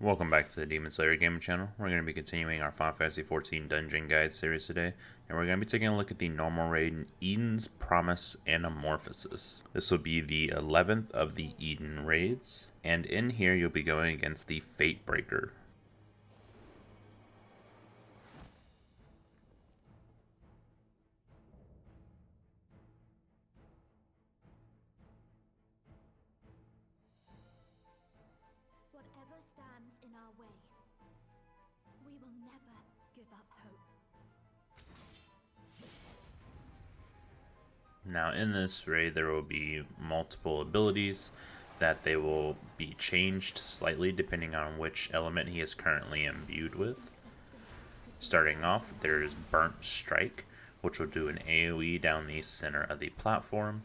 Welcome back to the Demon Slayer Gaming channel. We're going to be continuing our Final Fantasy XIV Dungeon Guide series today, and we're going to be taking a look at the normal raid Eden's Promise Anamorphosis. This will be the 11th of the Eden raids, and in here you'll be going against the Fate Breaker. Whatever stands in our way, we will never give up hope. Now in this raid there will be multiple abilities that they will be changed slightly depending on which element he is currently imbued with. Starting off, there is Burnt Strike, which will do an AoE down the center of the platform.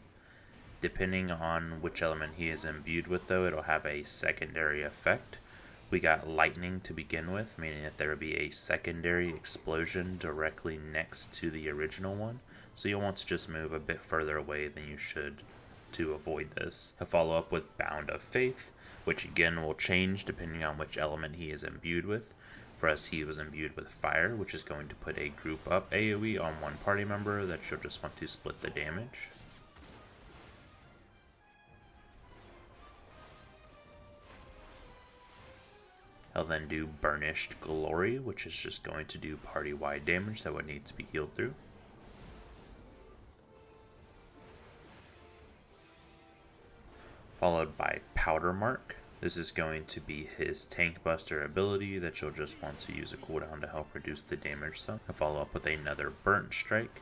Depending on which element he is imbued with though, it'll have a secondary effect. We got Lightning to begin with, meaning that there will be a secondary explosion directly next to the original one. So you'll want to just move a bit further away than you should to avoid this. He'll follow up with Bound of Faith, which again will change depending on which element he is imbued with. For us, he was imbued with Fire, which is going to put a group up AoE on one party member that you'll just want to split the damage. He'll then do Burnished Glory, which is just going to do party-wide damage that would need to be healed through. Followed by Powder Mark. This is going to be his Tank Buster ability that you'll just want to use a cooldown to help reduce the damage some. He'll follow up with another Burnt Strike,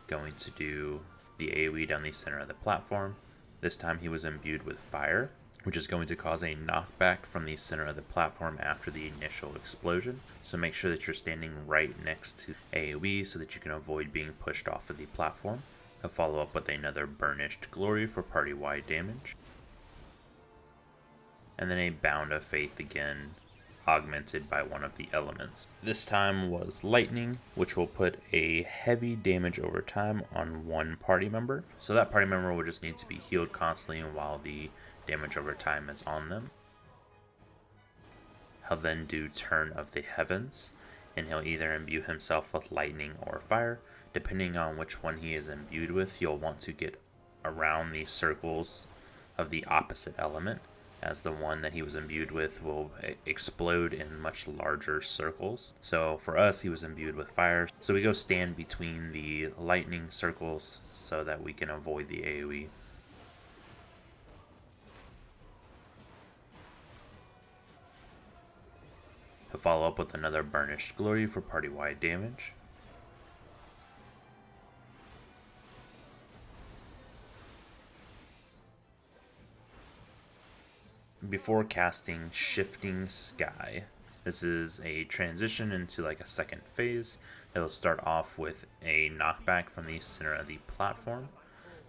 going to do the AoE down the center of the platform. This time he was imbued with Fire, which is going to cause a knockback from the center of the platform after the initial explosion. So make sure that you're standing right next to AoE so that you can avoid being pushed off of the platform. He'll follow up with another Burnished Glory for party-wide damage. And then a Bound of Faith again, augmented by one of the elements. This time was Lightning, which will put a heavy damage over time on one party member. So that party member will just need to be healed constantly while the damage over time is on them. He'll then do Turn of the Heavens, and he'll either imbue himself with lightning or fire. Depending on which one he is imbued with, you'll want to get around the circles of the opposite element, as the one that he was imbued with will explode in much larger circles. So for us, he was imbued with fire, so we go stand between the lightning circles so that we can avoid the AoE. He'll follow up with another Burnished Glory for party-wide damage. Before casting Shifting Sky, this is a transition into like a second phase. It'll start off with a knockback from the center of the platform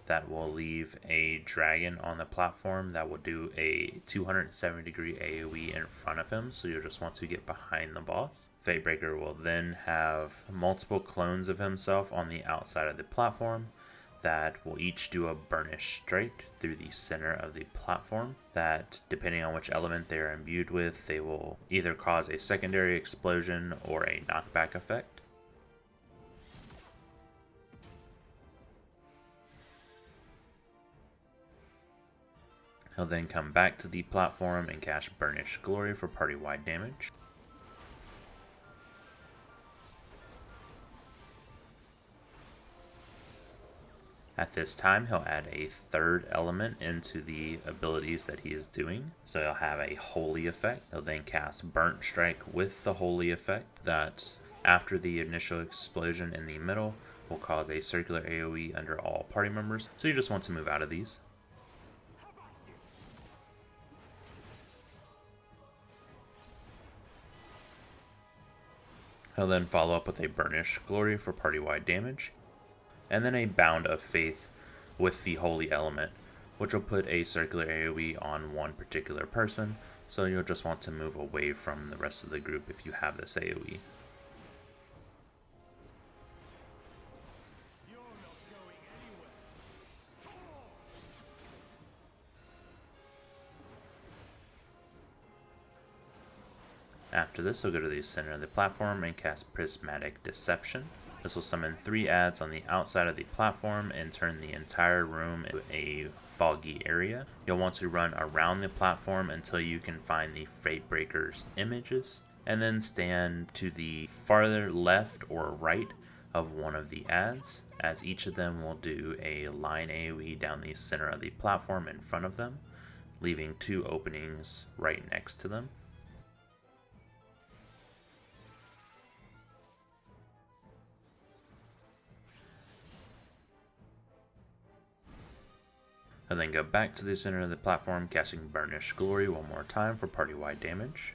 that will leave a dragon on the platform that will do a 270-degree AoE in front of him, so you'll just want to get behind the boss. Fatebreaker will then have multiple clones of himself on the outside of the platform that will each do a Burnished Strike through the center of the platform that, depending on which element they are imbued with, they will either cause a secondary explosion or a knockback effect. He'll then come back to the platform and cast Burnished Glory for party-wide damage. At this time, he'll add a third element into the abilities that he is doing. So he'll have a Holy effect. He'll then cast Burnt Strike with the Holy effect that, after the initial explosion in the middle, will cause a circular AoE under all party members. So you just want to move out of these. He'll then follow up with a Burnished Glory for party-wide damage, and then a Bound of Faith with the Holy Element, which will put a circular AoE on one particular person, so you'll just want to move away from the rest of the group if you have this AoE. After this, we'll go to the center of the platform and cast Prismatic Deception. This will summon 3 ads on the outside of the platform and turn the entire room into a foggy area. You'll want to run around the platform until you can find the Fatebreaker's images, and then stand to the farther left or right of one of the ads, as each of them will do a line AoE down the center of the platform in front of them, leaving 2 openings right next to them. And then go back to the center of the platform, casting Burnish Glory one more time for party-wide damage.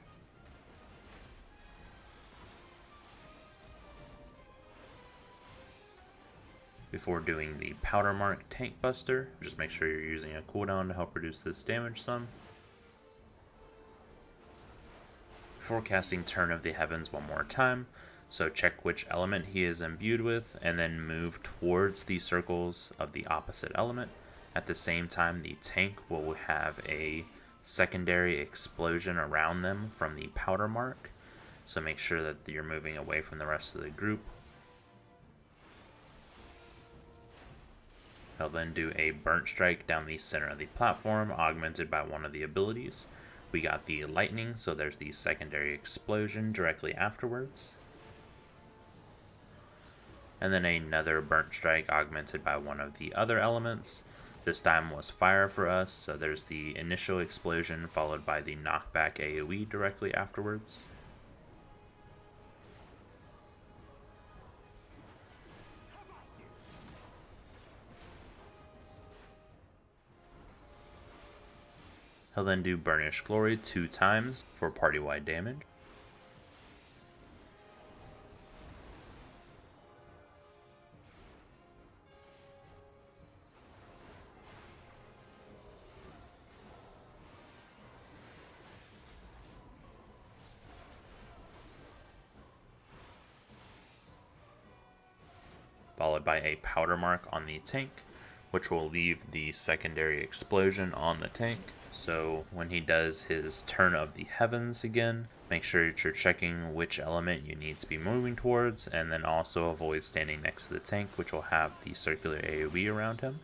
Before doing the Powder Mark Tank Buster, just make sure you're using a cooldown to help reduce this damage some. Before casting Turn of the Heavens one more time, so check which element he is imbued with, and then move towards the circles of the opposite element. At the same time, the tank will have a secondary explosion around them from the Powder Mark, so make sure that you're moving away from the rest of the group. He'll then do a Burnt Strike down the center of the platform, augmented by one of the abilities. We got the Lightning, so there's the secondary explosion directly afterwards. And then another Burnt Strike augmented by one of the other elements. This time was fire for us, so there's the initial explosion followed by the knockback AoE directly afterwards. He'll then do Burnish Glory 2 times for party-wide damage. Followed by a Powder Mark on the tank, which will leave the secondary explosion on the tank. So when he does his Turn of the Heavens again, make sure that you're checking which element you need to be moving towards, and then also avoid standing next to the tank, which will have the circular AoE around him.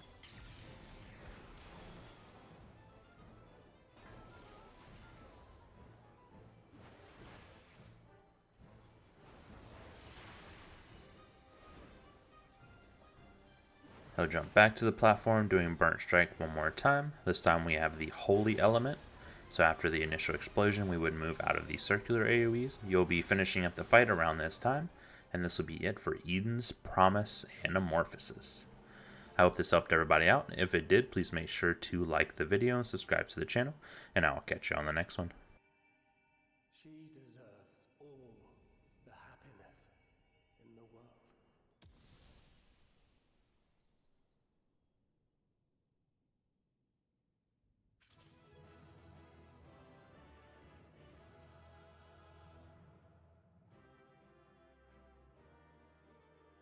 He'll jump back to the platform, doing Burnt Strike one more time. This time we have the Holy Element. So after the initial explosion, we would move out of the circular AoEs. You'll be finishing up the fight around this time, and this will be it for Eden's Promise Anamorphosis. I hope this helped everybody out. If it did, please make sure to like the video and subscribe to the channel, and I will catch you on the next one. She deserves all the happiness in the world.